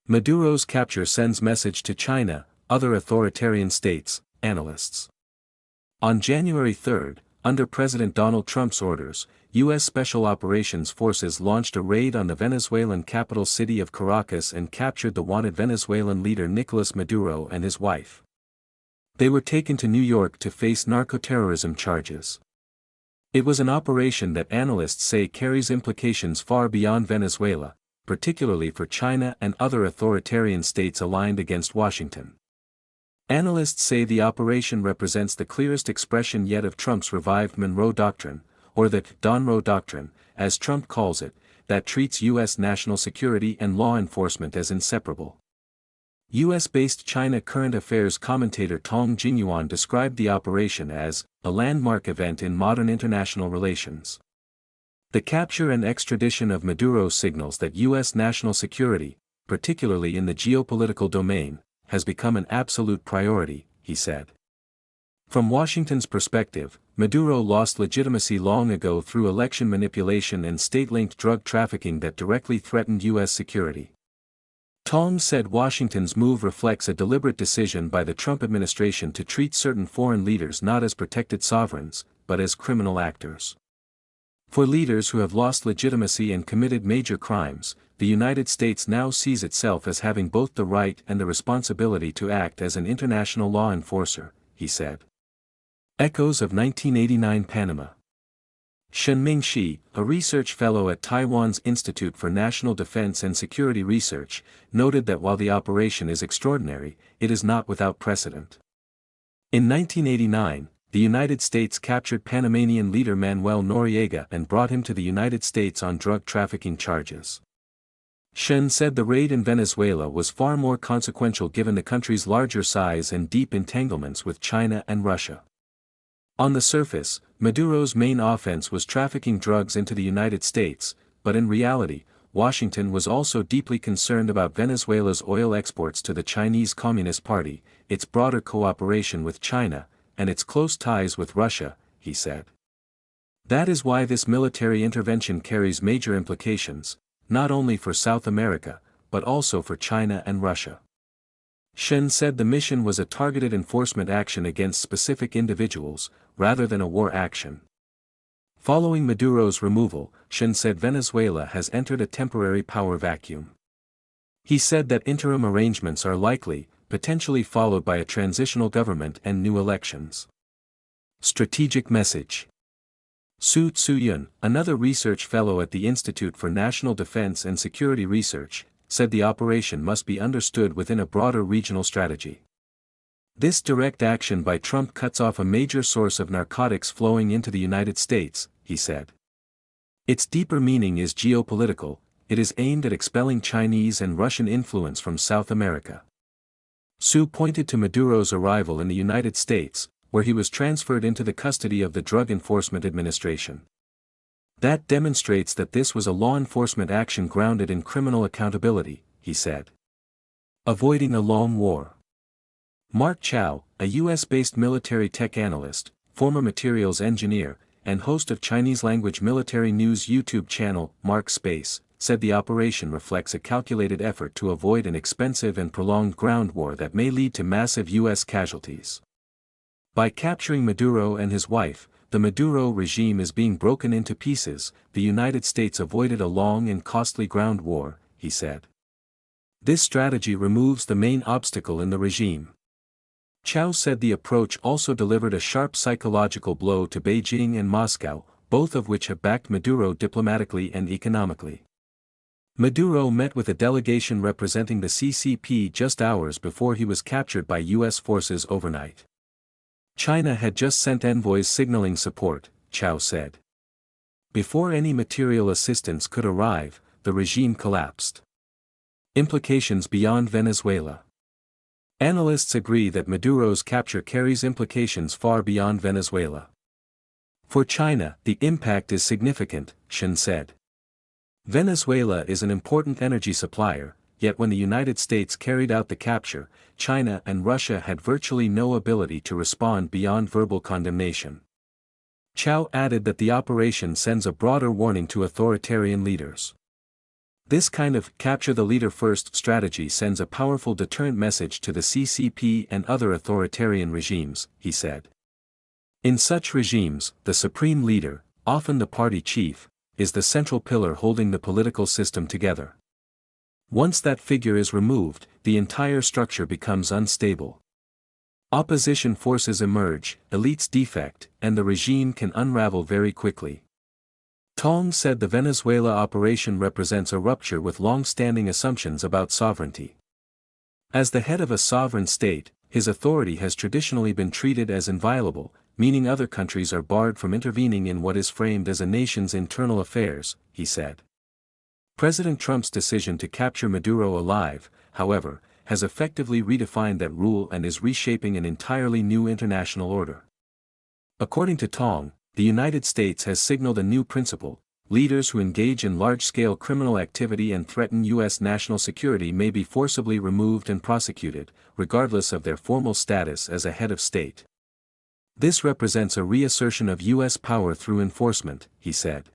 Maduro's capture sends message to China, other authoritarian states, analysts. On January 3, under President Donald Trump's orders, U.S. Special Operations Forces launched a raid on the Venezuelan capital city of Caracas and captured the wanted Venezuelan leader Nicolas Maduro and his wife. They were taken to New York to face narcoterrorism charges. It was an operation that analysts say carries implications far beyond Venezuela, particularly for China and other authoritarian states aligned against Washington. Analysts say the operation represents the clearest expression yet of Trump's revived Monroe Doctrine, or the Monroe Doctrine, as Trump calls it, that treats U.S. national security and law enforcement as inseparable. U.S.-based China current affairs commentator Tong Jinyuan described the operation as a landmark event in modern international relations. The capture and extradition of Maduro signals that U.S. national security, particularly in the geopolitical domain, has become an absolute priority, he said. From Washington's perspective, Maduro lost legitimacy long ago through election manipulation and state-linked drug trafficking that directly threatened U.S. security. Tong said Washington's move reflects a deliberate decision by the Trump administration to treat certain foreign leaders not as protected sovereigns, but as criminal actors. For leaders who have lost legitimacy and committed major crimes, the United States now sees itself as having both the right and the responsibility to act as an international law enforcer, he said. Echoes of 1989 Panama. Shen Mingxi, a research fellow at Taiwan's Institute for National Defense and Security Research, noted that while the operation is extraordinary, it is not without precedent. In 1989, the United States captured Panamanian leader Manuel Noriega and brought him to the United States on drug trafficking charges. Shen said the raid in Venezuela was far more consequential given the country's larger size and deep entanglements with China and Russia. On the surface, Maduro's main offense was trafficking drugs into the United States, but in reality, Washington was also deeply concerned about Venezuela's oil exports to the Chinese Communist Party, its broader cooperation with China, and its close ties with Russia, he said. That is why this military intervention carries major implications, not only for South America, but also for China and Russia. Shen said the mission was a targeted enforcement action against specific individuals, rather than a war action. Following Maduro's removal, Shen said Venezuela has entered a temporary power vacuum. He said that interim arrangements are likely, potentially followed by a transitional government and new elections. Strategic message. Su Tsuyun, another research fellow at the Institute for National Defense and Security Research, said the operation must be understood within a broader regional strategy. This direct action by Trump cuts off a major source of narcotics flowing into the United States, he said. Its deeper meaning is geopolitical, it is aimed at expelling Chinese and Russian influence from South America. Su pointed to Maduro's arrival in the United States, where he was transferred into the custody of the Drug Enforcement Administration. That demonstrates that this was a law enforcement action grounded in criminal accountability, he said. Avoiding a long war. Mark Chow, a U.S.-based military tech analyst, former materials engineer, and host of Chinese-language military news YouTube channel, Mark Space, said the operation reflects a calculated effort to avoid an expensive and prolonged ground war that may lead to massive U.S. casualties. By capturing Maduro and his wife, the Maduro regime is being broken into pieces. The United States avoided a long and costly ground war, he said. This strategy removes the main obstacle in the regime. Chow said the approach also delivered a sharp psychological blow to Beijing and Moscow, both of which have backed Maduro diplomatically and economically. Maduro met with a delegation representing the CCP just hours before he was captured by U.S. forces overnight. China had just sent envoys signaling support, Chow said. Before any material assistance could arrive, the regime collapsed. Implications beyond Venezuela. Analysts agree that Maduro's capture carries implications far beyond Venezuela. For China, the impact is significant, Shen said. Venezuela is an important energy supplier, yet when the United States carried out the capture, China and Russia had virtually no ability to respond beyond verbal condemnation. Chow added that the operation sends a broader warning to authoritarian leaders. This kind of capture the leader first strategy sends a powerful deterrent message to the CCP and other authoritarian regimes, he said. In such regimes, the supreme leader, often the party chief, is the central pillar holding the political system together. Once that figure is removed, the entire structure becomes unstable. Opposition forces emerge, elites defect, and the regime can unravel very quickly. Tong said the Venezuela operation represents a rupture with long-standing assumptions about sovereignty. As the head of a sovereign state, his authority has traditionally been treated as inviolable, meaning other countries are barred from intervening in what is framed as a nation's internal affairs, he said. President Trump's decision to capture Maduro alive, however, has effectively redefined that rule and is reshaping an entirely new international order. According to Tong, the United States has signaled a new principle: leaders who engage in large-scale criminal activity and threaten U.S. national security may be forcibly removed and prosecuted, regardless of their formal status as a head of state. This represents a reassertion of U.S. power through enforcement, he said.